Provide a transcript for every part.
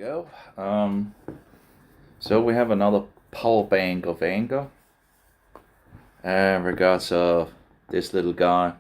go. So we have another power bank of Anker. Regards of this little guy.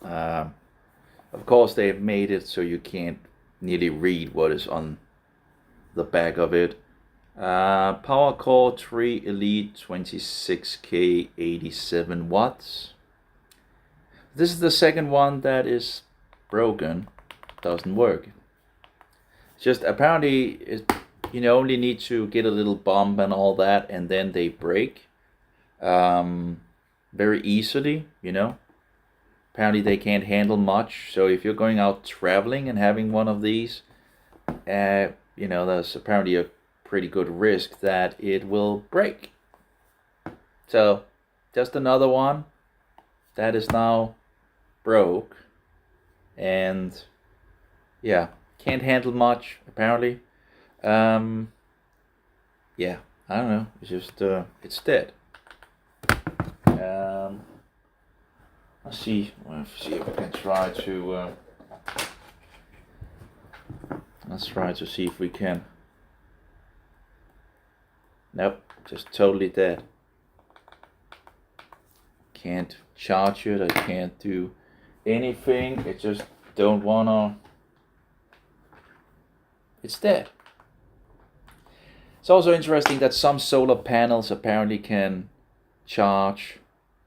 Of course, they've made it so you can't nearly read what is on the back of it. Power core 3 Elite 26K 87 watts. This is the second one that is broken. Doesn't work. Just apparently you only need to get a little bump and all that, and then they break very easily. Apparently they can't handle much. So if you're going out traveling and having one of these, there's apparently a pretty good risk that it will break. So just another one that is now broke, and yeah, can't handle much apparently. I don't know. It's just it's dead. Let's see if we can try to. Let's try to see if we can. Nope, just totally dead. Can't charge it. I can't do anything. It just don't wanna. It's dead. It's also interesting that some solar panels apparently can charge.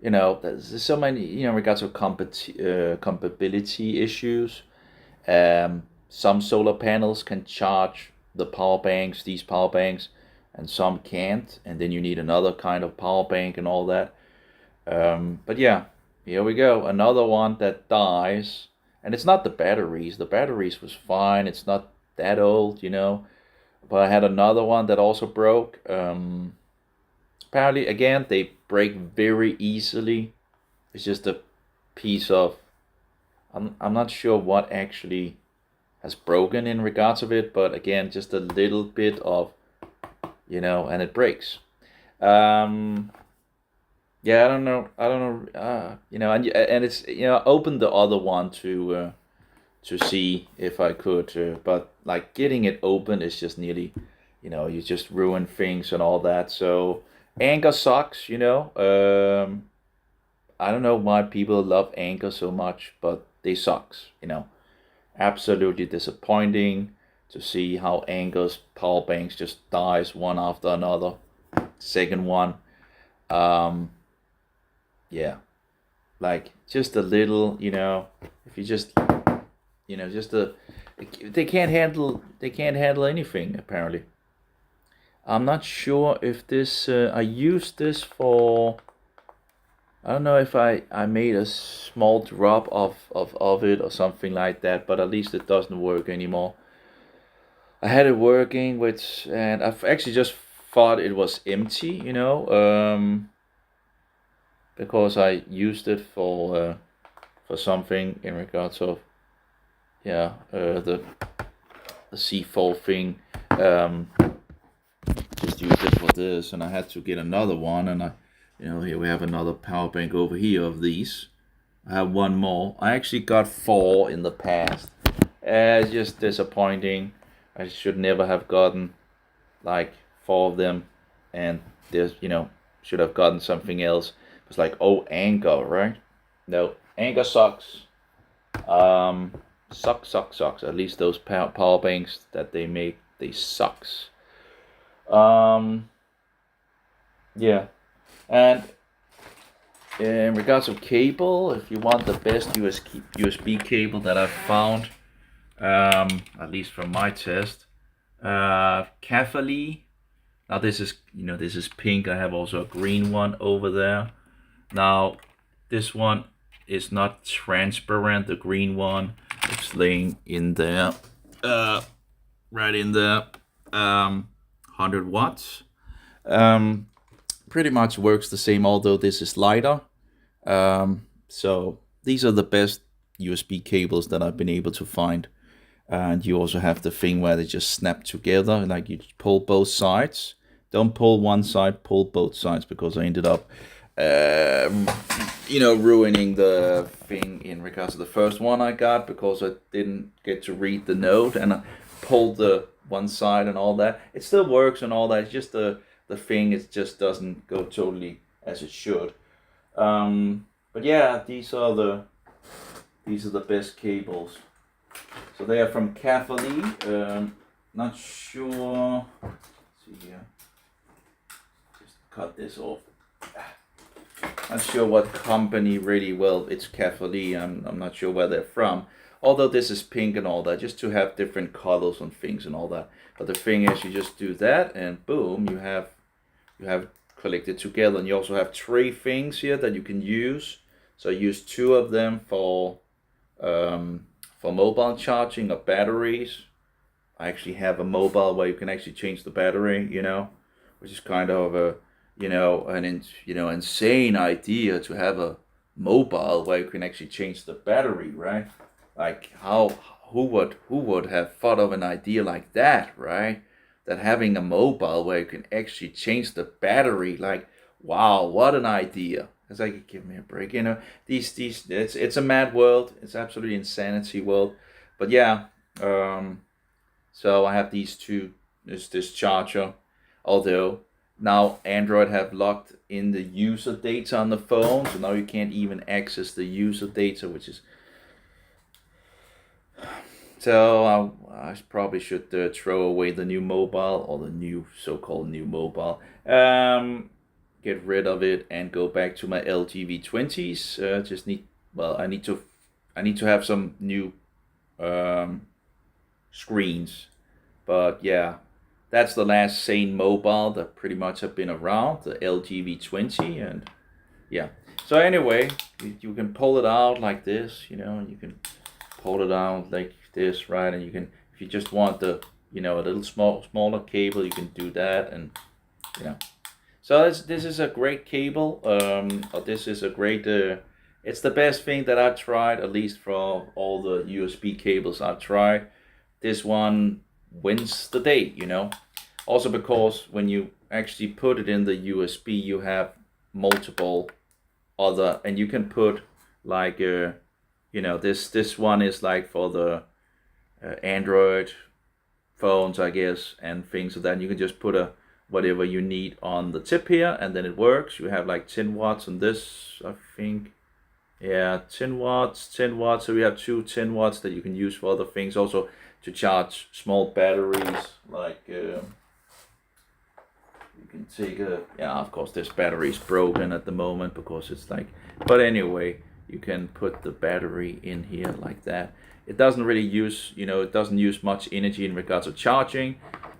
There's so many, regards to compatibility issues. Some solar panels can charge these power banks, and some can't. And then you need another kind of power bank and all that. But yeah, here we go. Another one that dies. And it's not the batteries. The batteries was fine. It's not that old, But I had another one that also broke. Apparently, again, they break very easily. It's just a piece of. I'm not sure what actually has broken in regards of it, but again, just a little bit of, and it breaks. Yeah, I don't know. And it's open the other one to see if I could, but like getting it open is just nearly, you just ruin things and all that. So Anker sucks, I don't know why people love Anker so much, but they sucks, Absolutely disappointing to see how Anker's power banks just dies one after another. Second one, yeah, like just a little, if you just, they can't handle anything apparently. I'm not sure if this, I used this for, I don't know if I made a small drop of it or something like that, but at least it doesn't work anymore. I had it working and I've actually just thought it was empty, because I used it for something in regards of, the C4 thing. Just used it for this, and I had to get another one, and here we have another power bank over here of these. I have one more. I actually got 4 in the past. It's just disappointing. I should never have gotten like 4 of them, and there's should have gotten something else. It's like, oh, Anker, right? No, Anker sucks. Sucks. At least those power banks that they make, they sucks. Yeah, and in regards of cable, if you want the best USB cable that I've found, at least from my test, Cafali. Now this is pink. I have also a green one over there. Now this one is not transparent. The green one, it's laying in there, right in there. 100 watts. Pretty much works the same, although this is lighter. So these are the best USB cables that I've been able to find. And you also have the thing where they just snap together, like you pull both sides. Don't pull one side, pull both sides, because I ended up ruining the thing in regards to the first one I got, because I didn't get to read the note, and I pulled the one side and all that. It still works and all that. It's just the thing, it just doesn't go totally as it should. But yeah, these are the best cables. So they are from Carefully. Not sure. Let's see here. Just cut this off. Not sure what company really. Well, it's Carefully. I'm not sure where they're from. Although this is pink and all that, just to have different colors on things and all that. But the thing is, you just do that, and boom, you have collected together. And you also have 3 things here that you can use. So I use 2 of them for mobile charging of batteries. I actually have a mobile where you can actually change the battery, you know, which is kind of a, insane idea to have a mobile where you can actually change the battery, right? Like who would have thought of an idea like that, right? That having a mobile where you can actually change the battery, like, wow, what an idea. It's like, give me a break, you know. It's a mad world. It's absolutely insanity world. But yeah, so I have these 2, this charger, although now Android have locked in the user data on the phone, so now you can't even access the user data, which is, so I probably should throw away the new mobile, or the new so-called new mobile. Get rid of it and go back to my LG V20s. I need to have some new screens. But yeah, that's the last sane mobile that pretty much have been around, the LG V20, and yeah. So anyway, you can pull it out like this, you know, and you can pull it out like this, right? And you can, if you just want the, a little smaller cable, you can do that, and So this is a great cable. This is a great. It's the best thing that I've tried, at least for all the USB cables I've tried. This one wins the day, Also because when you actually put it in the USB, you have multiple other, and you can put like this one is like for the Android phones, I guess, and things like that. And you can just put whatever you need on the tip here, and then it works. You have like 10 watts on this, I think. Yeah, 10 watts. So we have 2 10 watts that you can use for other things, also to charge small batteries, like you can take of course this battery is broken at the moment because it's like, but anyway, you can put the battery in here like that. It doesn't really use, it doesn't use much energy in regards to charging,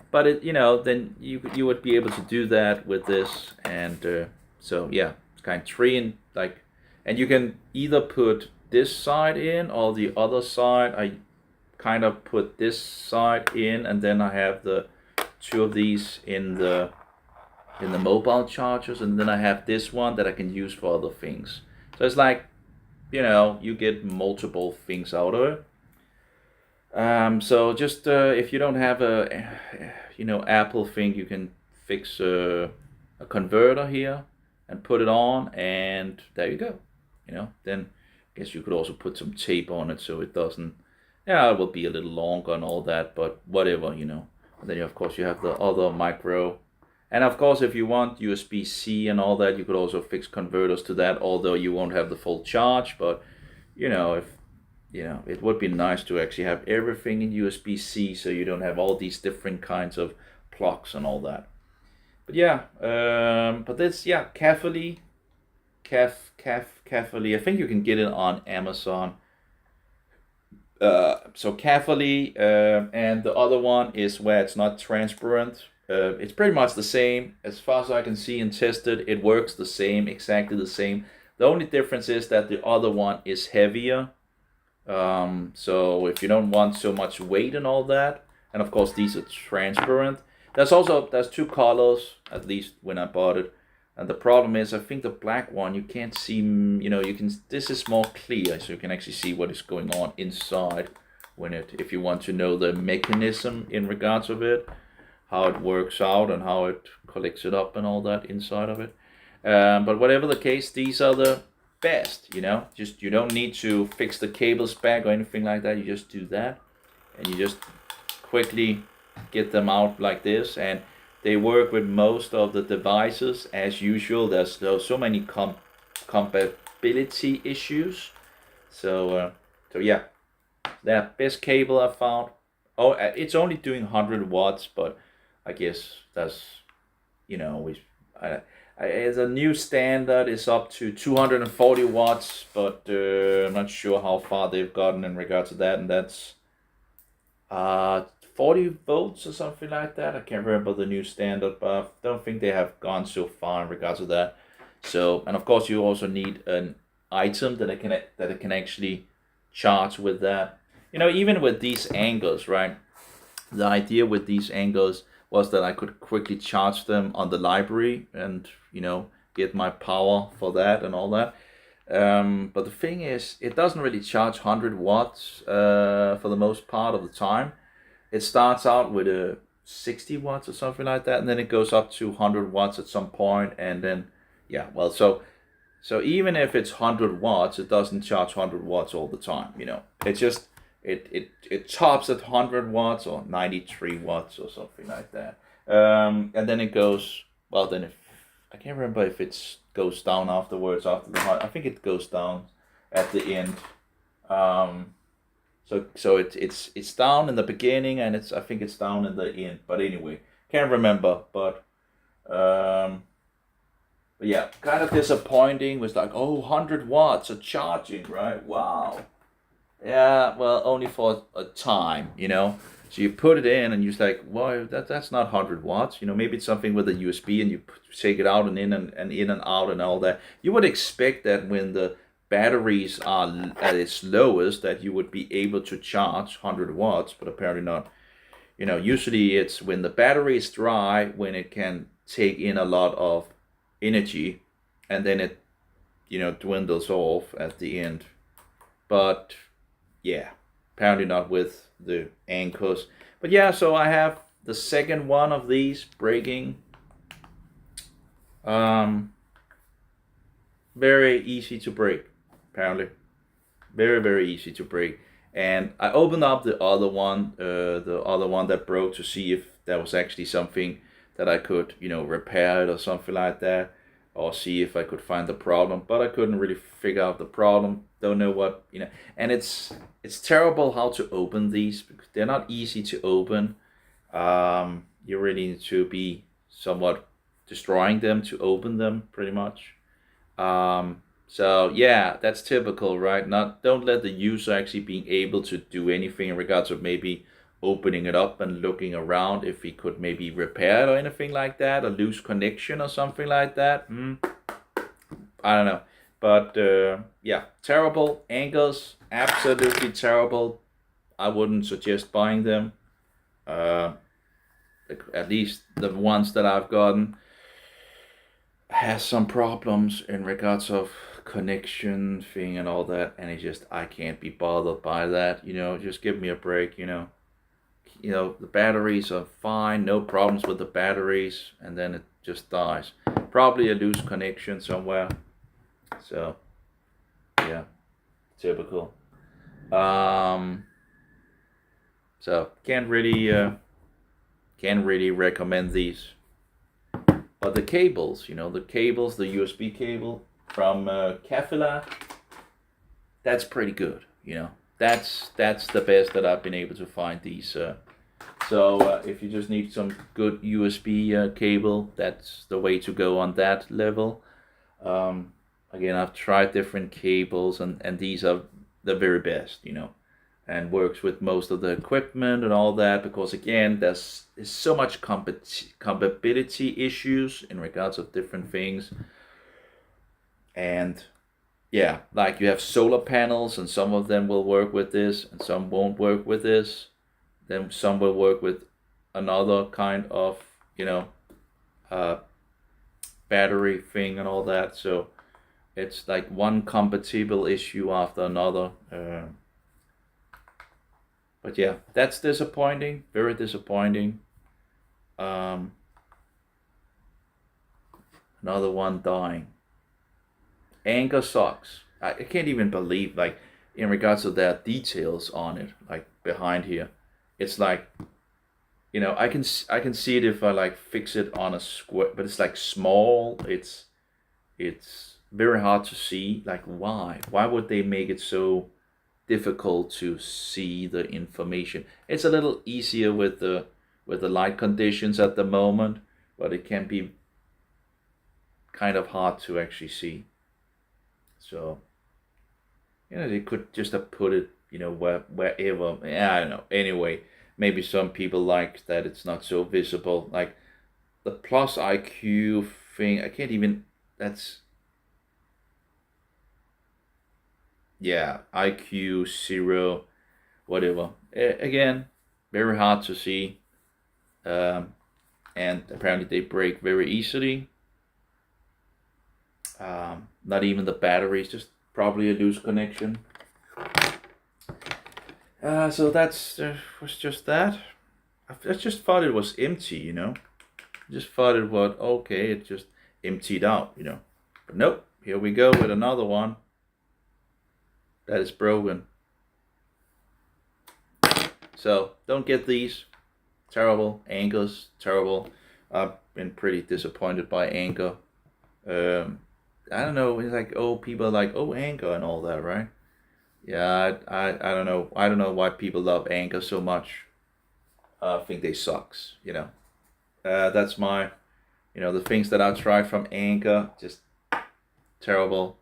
but it, then you would be able to do that with this. And so yeah, it's kind of 3 and like, and you can either put this side in or the other side. I kind of put this side in, and then I have the 2 of these in the mobile chargers, and then I have this one that I can use for other things. So it's like, you get multiple things out of it. So just if you don't have a Apple thing, you can fix a converter here and put it on, and there you go. Then I guess you could also put some tape on it so it doesn't, it will be a little longer and all that, but whatever, And then of course you have the other micro, and of course if you want USB-C and all that, you could also fix converters to that, although you won't have the full charge. But if it would be nice to actually have everything in USB-C, so you don't have all these different kinds of plugs and all that. But yeah, but this, carefully. I think you can get it on Amazon. So carefully, and the other one is where it's not transparent. It's pretty much the same as far as I can see and tested. It works the same, exactly the same. The only difference is that the other one is heavier. So if you don't want so much weight and all that, and of course these are transparent. There's 2 colors, at least when I bought it. And the problem is, I think the black one, you can't see, this is more clear, so you can actually see what is going on inside if you want to know the mechanism in regards of it, how it works out and how it collects it up and all that inside of it. But whatever the case, these are the best, just, you don't need to fix the cables back or anything like that. You just do that, and you just quickly get them out like this, and they work with most of the devices as usual. There's so many compatibility issues. So yeah, that best cable I found. Oh, it's only doing 100 watts, but I guess that's, you know, as a new standard is up to 240 watts, but I'm not sure how far they've gotten in regards to that, and that's 40 volts or something like that. I can't remember the new standard, but I don't think they have gone so far in regards to that. So, and of course you also need an item that it can actually charge with that. You know, even with these Ankers, right? The idea with these Ankers was that I could quickly charge them on the library and, you know, get my power for that and all that. But the thing is, it doesn't really charge 100 watts for the most part of the time. It starts out with a 60 watts or something like that, and then it goes up to 100 watts at some point, and then, yeah, well, so even if it's 100 watts, it doesn't charge 100 watts all the time, you know. It's just, it tops at 100 watts or 93 watts or something like that. And then it goes, well, then if, I can't remember if it goes down afterwards after the I think it goes down at the end. So it's down in the beginning, and I think it's down in the end. But anyway, can't remember. But yeah, kind of disappointing. Was like, oh, 100 watts of charging, right? Wow. Yeah, well, only for a time, you know. So you put it in, and you're like, well, that's not 100 watts. You know, maybe it's something with a USB, and you take it out and in and out and all that. You would expect that when the batteries are at its lowest, that you would be able to charge 100 watts, but apparently not. You know, usually it's when the battery is dry, when it can take in a lot of energy, and then it, you know, dwindles off at the end. But yeah, apparently not with the Ankers. But yeah, so I have the second one of these breaking. Very easy to break, apparently. Very, very easy to break. And I opened up the other one that broke, to see if there was actually something that I could, you know, repair it or something like that, or see if I could find the problem. But I couldn't really figure out the problem. Don't know what, you know. And it's terrible how to open these, because they're not easy to open. You really need to be somewhat destroying them to open them, pretty much. So yeah, that's typical, right? Don't let the user actually being able to do anything in regards of maybe opening it up and looking around if he could maybe repair it or anything like that, or lose connection or something like that. I don't know. But yeah, terrible. Ankers, absolutely terrible. I wouldn't suggest buying them. At least the ones that I've gotten has some problems in regards of connection thing and all that, and I can't be bothered by that. You know, just give me a break. You know, the batteries are fine, no problems with the batteries, and then it just dies. Probably a loose connection somewhere. So yeah, typical. So can't really recommend these. But the cables, you know, the USB cable from Kafila, that's pretty good. You know, that's the best that I've been able to find these. So if you just need some good USB cable, that's the way to go on that level. Again, I've tried different cables, and these are the very best, you know, and works with most of the equipment and all that, because again, there's so much compatibility issues in regards of different things. And yeah, like you have solar panels, and some of them will work with this and some won't work with this. Then some will work with another kind of, you know, battery thing and all that. So it's like one compatible issue after another. But yeah, that's disappointing, very disappointing. Another one dying. Anker sucks. I can't even believe, like, in regards to their details on it, like behind here. It's like you know, I can see it if I like fix it on a square, but it's like small. It's very hard to see. Like why would they make it so difficult to see the information? It's a little easier with the light conditions at the moment, but it can be kind of hard to actually see. So, you know, they could just have put it, you know, wherever. Yeah, I don't know. Anyway, maybe some people like that it's not so visible. Like the plus IQ thing, I can't even. That's, yeah, IQ 0, whatever. Again, very hard to see. Um, and apparently they break very easily. Not even the batteries, just probably a loose connection. So that's was just that. I just thought it was empty, you know. I just thought it was okay. It just emptied out, you know. But nope. Here we go with another one that is broken. So don't get these. Terrible. Ankers, terrible. I've been pretty disappointed by Anker. I don't know. It's like, oh, people are like, oh, Anker and all that, right? Yeah, I don't know. I don't know why people love Anker so much. I think they sucks, you know. That's my, you know, the things that I tried from Anker, just terrible.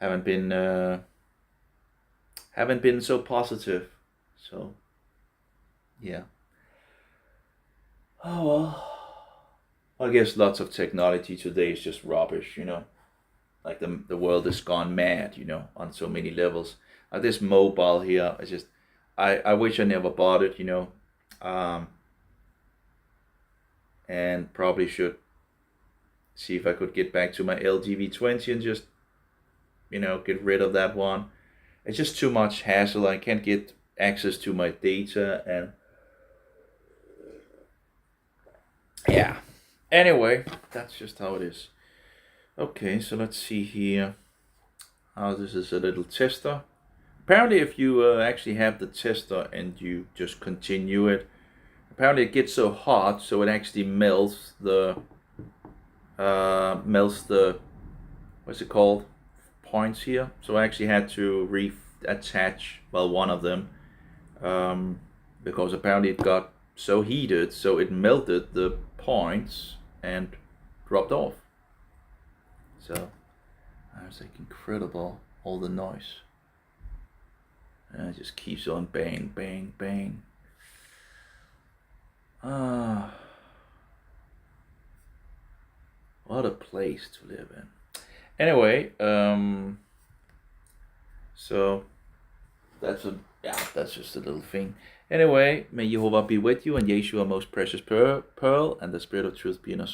Haven't been so positive. So yeah. Oh well. I guess lots of technology today is just rubbish, you know. Like the world has gone mad, you know, on so many levels. Like this mobile here, I wish I never bought it, you know. Um, and probably should see if I could get back to my LG V20 and just, you know, get rid of that one. It's just too much hassle. I can't get access to my data, and yeah. Anyway, that's just how it is. Okay, so let's see here. This is a little tester. Apparently, if you actually have the tester and you just continue it, apparently it gets so hot so it actually melts the what's it called, points here. So I actually had to reattach, well, one of them, because apparently it got so heated so it melted the points and dropped off. So I was like, incredible, all the noise. And it just keeps on bang, bang, bang. What a place to live in. Anyway, so that's just a little thing. Anyway, may Jehovah be with you, and Yeshua, most precious pearl, and the spirit of truth be in us